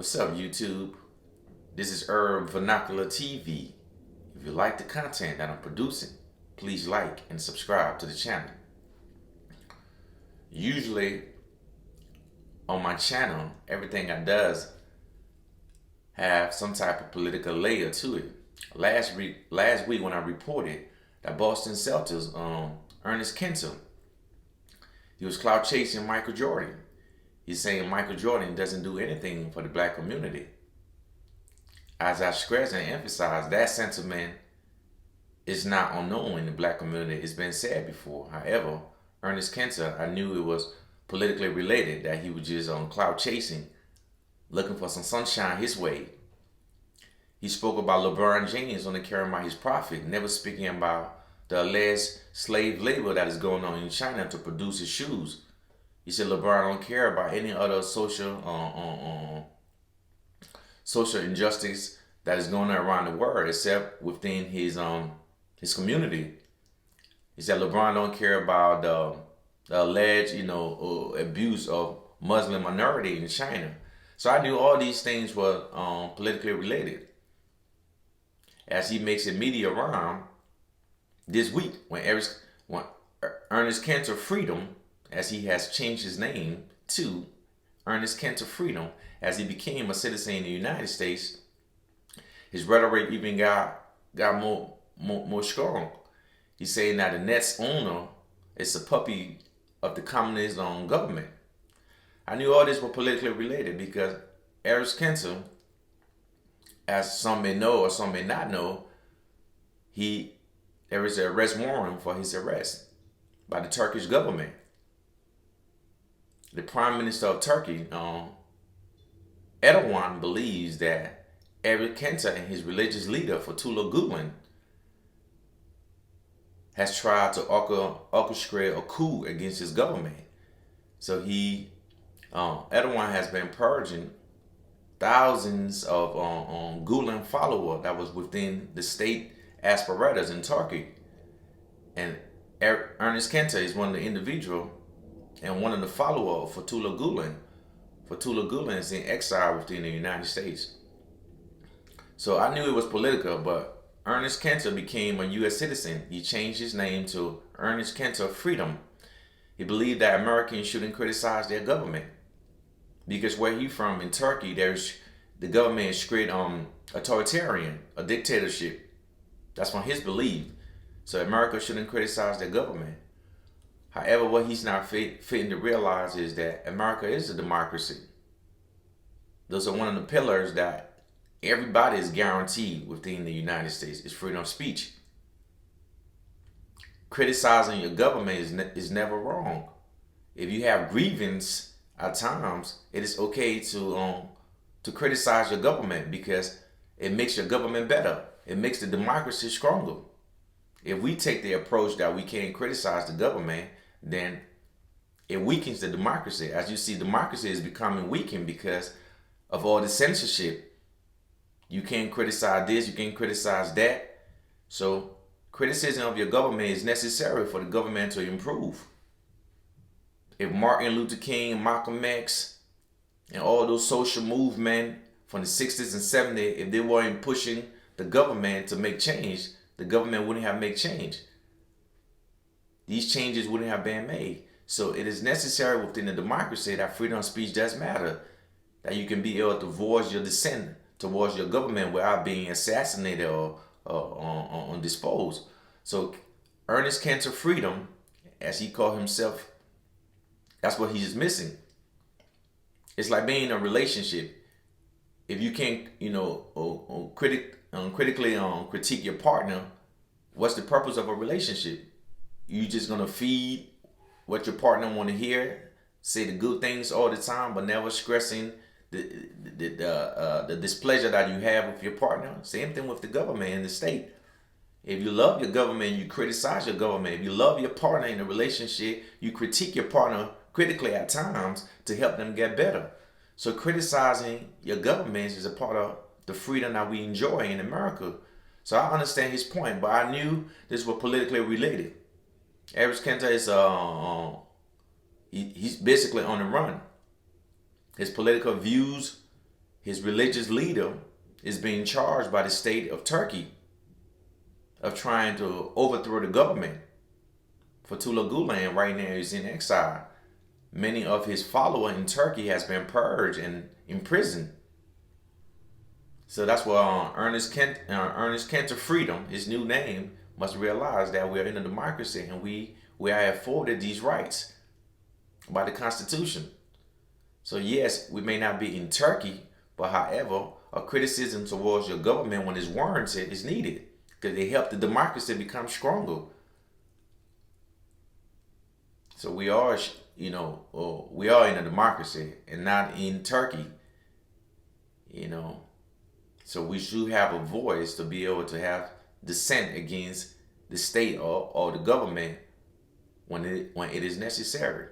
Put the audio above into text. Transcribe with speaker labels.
Speaker 1: What's up, YouTube? This is Herb Vernacular TV. If you like the content that I'm producing, please like and subscribe to the channel. Usually on my channel, everything I does have some type of political layer to it. Last week when I reported that Boston Celtics, Enes Kanter, he was clout chasing Michael Jordan. He's saying Michael Jordan doesn't do anything for the black community. As I stress and emphasize, that sentiment is not unknown in the black community. It's been said before. However, Enes Kanter, I knew it was politically related, that he was just on clout chasing, looking for some sunshine his way. He spoke about LeBron James only caring about his profit, never speaking about the alleged slave labor that is going on in China to produce his shoes. He said LeBron don't care about any other social injustice that is going on around the world except within his community. He said LeBron don't care about the alleged abuse of Muslim minority in China. So I knew all these things were politically related. As he makes a media round this week when Enes Kanter Freedom, as he has changed his name to Enes Kanter Freedom, as he became a citizen in the United States, his rhetoric even got more strong. He's saying that the next owner is a puppy of the communist government. I knew all this were politically related because Enes Kanter, as some may know or some may not know, there is an arrest warrant for his arrest by the Turkish government. The Prime Minister of Turkey, Erdogan, believes that Enes Kanter and his religious leader, Fethullah Gulen, has tried to orchestrate a coup against his government. So Erdogan has been purging thousands of Gulen followers that was within the state apparatus in Turkey. And Enes Kanter is one of the individuals and one of the followers of Fethullah Gulen. Fethullah Gulen is in exile within the United States. So I knew it was political, but Enes Kanter became a U.S. citizen. He changed his name to Enes Kanter Freedom. He believed that Americans shouldn't criticize their government because where he's from in Turkey, the government is straight authoritarian, a dictatorship. That's from his belief. So America shouldn't criticize their government. However, what he's not fitting to realize is that America is a democracy. Those are one of the pillars that everybody is guaranteed within the United States is freedom of speech. Criticizing your government is never wrong. If you have grievance at times, it is okay to criticize your government because it makes your government better. It makes the democracy stronger. If we take the approach that we can't criticize the government, then it weakens the democracy. As you see, democracy is becoming weakened because of all the censorship. You can't criticize this, you can't criticize that. So criticism of your government is necessary for the government to improve. If Martin Luther King, Malcolm X, and all those social movements from the 60s and 70s, if they weren't pushing the government to make change, the government wouldn't have made change. These changes wouldn't have been made. So it is necessary within the democracy that freedom of speech does matter. That you can be able to voice your dissent towards your government without being assassinated or disposed. So Enes Kanter Freedom, as he called himself, that's what he's missing. It's like being in a relationship. If you can't, critically critique your partner, what's the purpose of a relationship? You just gonna feed what your partner want to hear, say the good things all the time, but never stressing the displeasure that you have with your partner. Same thing with the government and the state. If you love your government, you criticize your government. If you love your partner in a relationship, you critique your partner critically at times to help them get better. So criticizing your government is a part of the freedom that we enjoy in America. So I understand his point, but I knew this was politically related. Enes Kanter is he's basically on the run. His political views, his religious leader is being charged by the state of Turkey of trying to overthrow the government. Fethullah Gulen right now is in exile. Many of his followers in Turkey has been purged and imprisoned. So that's why Ernest Kanter Freedom, his new name, must realize that we are in a democracy and we are afforded these rights by the Constitution. So yes, we may not be in Turkey, but however, a criticism towards your government when it's warranted is needed because they help the democracy become stronger. So we are, we are in a democracy and not in Turkey, you know. So we should have a voice to be able to have dissent against the state or the government when it is necessary.